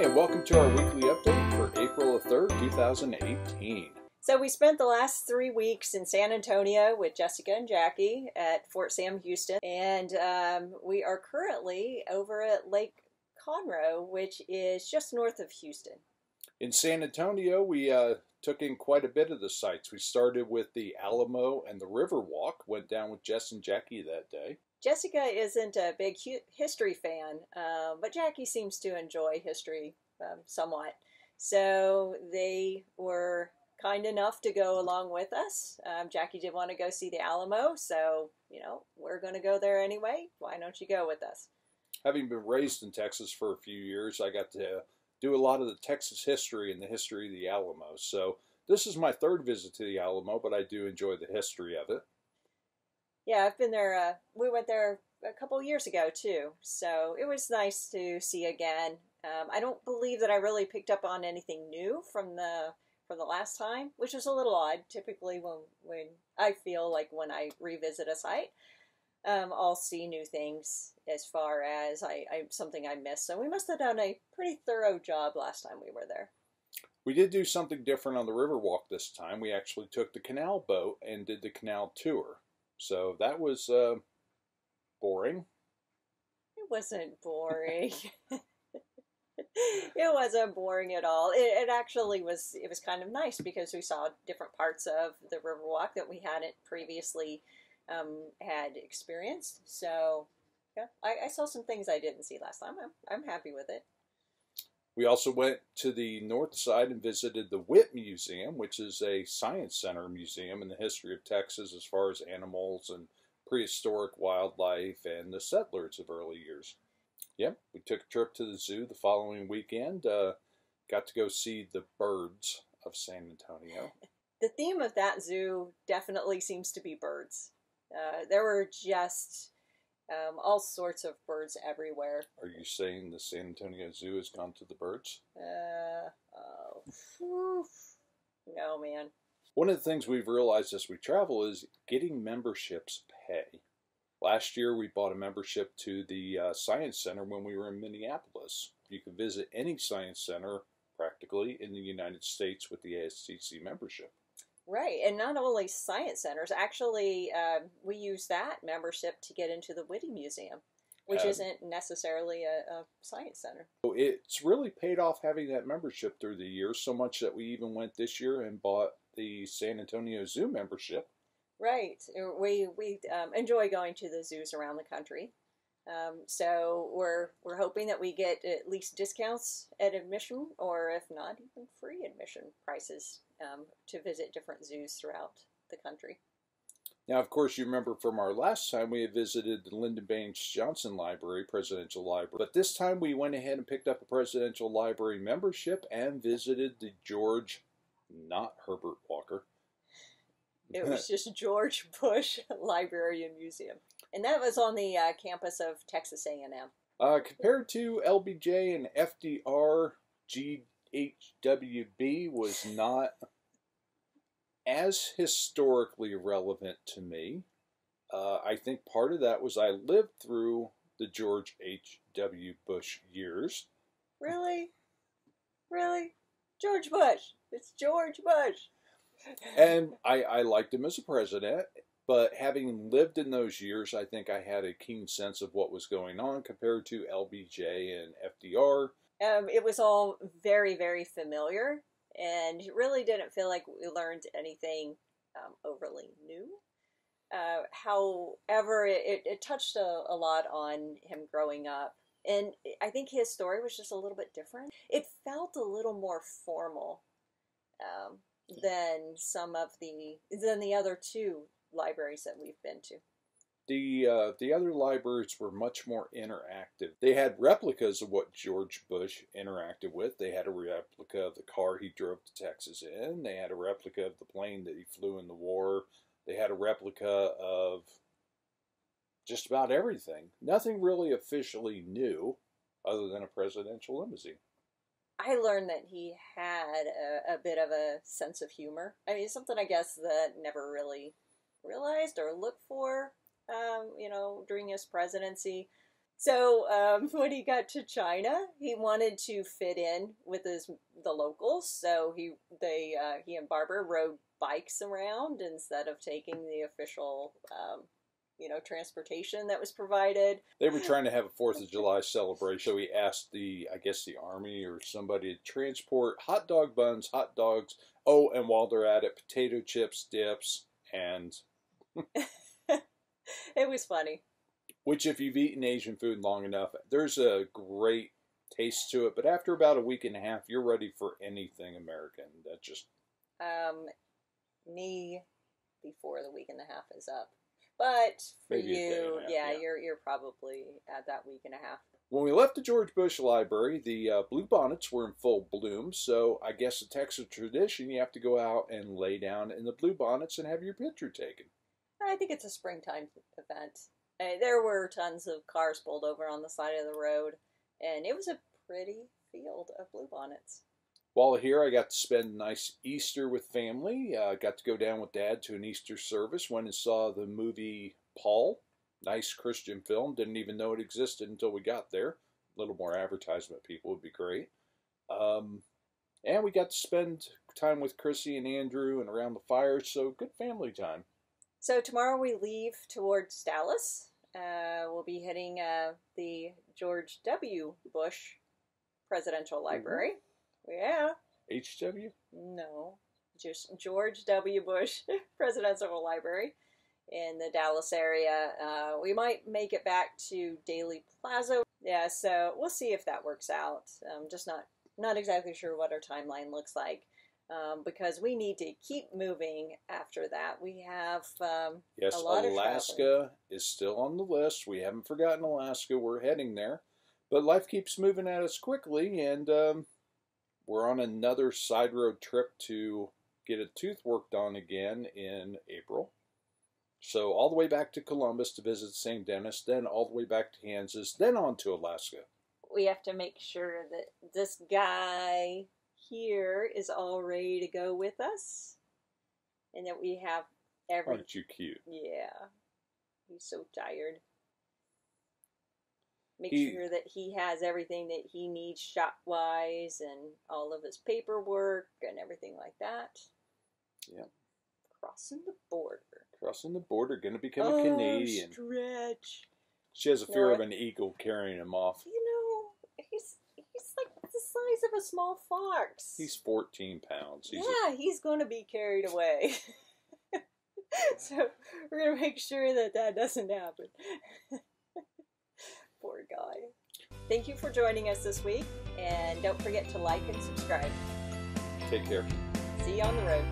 and welcome to our weekly update for April 3rd, 2018. So we spent the last 3 weeks in San Antonio with Jessica and Jackie at Fort Sam Houston, and we are currently over at Lake Conroe, which is just north of Houston. In San Antonio, we took in quite a bit of the sites. We started with the Alamo and the Riverwalk, went down with Jess and Jackie that day. Jessica isn't a big history fan, but Jackie seems to enjoy history somewhat. So they were kind enough to go along with us. Jackie did want to go see the Alamo, so, we're going to go there anyway. Why don't you go with us? Having been raised in Texas for a few years, I got to do a lot of the Texas history and the history of the Alamo. So this is my third visit to the Alamo, but I do enjoy the history of it. Yeah, I've been there. We went there a couple years ago, too. So it was nice to see again. I don't believe that I really picked up on anything new from the last time, which is a little odd. Typically, when I feel like when I revisit a site, I'll see new things as far as something I missed. So we must have done a pretty thorough job last time we were there. We did do something different on the Riverwalk this time. We actually took the canal boat and did the canal tour. So that was boring. It wasn't boring. It wasn't boring at all. It actually was. It was kind of nice because we saw different parts of the Riverwalk that we hadn't previously had experienced. So yeah, I saw some things I didn't see last time. I'm happy with it. We also went to the north side and visited the Witte Museum, which is a science center museum in the history of Texas as far as animals and prehistoric wildlife and the settlers of early years. Yep, we took a trip to the zoo the following weekend. Got to go see the birds of San Antonio. The theme of that zoo definitely seems to be birds. There were just all sorts of birds everywhere. Are you saying the San Antonio Zoo has gone to the birds? No, man. One of the things we've realized as we travel is getting memberships pay. Last year we bought a membership to the Science Center when we were in Minneapolis. You can visit any science center practically in the United States with the ASTC membership. Right, and not only science centers. Actually, we use that membership to get into the Witte Museum, which isn't necessarily a science center. It's really paid off having that membership through the years, so much that we even went this year and bought the San Antonio Zoo membership. Right, we enjoy going to the zoos around the country. So we're hoping that we get at least discounts at admission, or if not, even free admission prices to visit different zoos throughout the country. Now, of course, you remember from our last time we had visited the Lyndon Baines Johnson Library, Presidential Library. But this time we went ahead and picked up a Presidential Library membership and visited the George, not Herbert Walker. It was just George Bush Library and Museum. And that was on the campus of Texas A&M. Compared to LBJ and FDR, GHWB was not as historically relevant to me. I think part of that was I lived through the George H.W. Bush years. Really? Really? George Bush. It's George Bush. And I liked him as a president, but having lived in those years, I think I had a keen sense of what was going on compared to LBJ and FDR. It was all very, very familiar, and it really didn't feel like we learned anything overly new. However, it touched a lot on him growing up, and I think his story was just a little bit different. It felt a little more formal than the other two libraries that we've been to. The other libraries were much more interactive. They had replicas of what George Bush interacted with. They had a replica of the car he drove to Texas in. They had a replica of the plane that he flew in the war. They had a replica of just about everything. Nothing really officially new other than a presidential limousine. I learned that he had a bit of a sense of humor. I mean, something I guess that never really realized or looked for, during his presidency. So when he got to China, he wanted to fit in with the locals. So he and Barbara rode bikes around instead of taking the official transportation that was provided. They were trying to have a 4th of July celebration, so he asked the army or somebody to transport hot dog buns, hot dogs. Oh, and while they're at it, potato chips, dips, and it was funny. Which, if you've eaten Asian food long enough, there's a great taste to it. But after about a week and a half, you're ready for anything American. That just me before the week and a half is up. But for you, you're probably at that week and a half. When we left the George Bush Library, the bluebonnets were in full bloom. So I guess the Texas tradition, you have to go out and lay down in the bluebonnets and have your picture taken. I think it's a springtime event. There were tons of cars pulled over on the side of the road, and it was a pretty field of bluebonnets. While here, I got to spend a nice Easter with family. Got to go down with Dad to an Easter service. Went and saw the movie Paul. Nice Christian film. Didn't even know it existed until we got there. A little more advertisement, people, would be great. And we got to spend time with Chrissy and Andrew and around the fire, so good family time. So tomorrow we leave towards Dallas. We'll be hitting the George W. Bush Presidential Library. Yeah. HW? No, just George W. Bush Presidential Library in the Dallas area. We might make it back to Daley Plaza. Yeah, so we'll see if that works out. Just not exactly sure what our timeline looks like. Because we need to keep moving after that. We have yes, a lot of Alaska is still on the list. We haven't forgotten Alaska. We're heading there. But life keeps moving at us quickly, and we're on another side road trip to get a tooth worked on again in April. So all the way back to Columbus to visit the same dentist, then all the way back to Kansas, then on to Alaska. We have to make sure that this guy here is all ready to go with us, and that we have everything. Aren't you cute? Yeah, he's so tired. Make sure that he has everything that he needs shop-wise and all of his paperwork and everything like that. Yeah. Crossing the border. Crossing the border, going to become a Canadian. Stretch. She has a fear of an eagle carrying him off. You know, he's like the size of a small fox. He's 14 pounds. He's going to be carried away. So we're going to make sure that doesn't happen. Poor guy. Thank you for joining us this week, and don't forget to like and subscribe. Take care. See you on the road.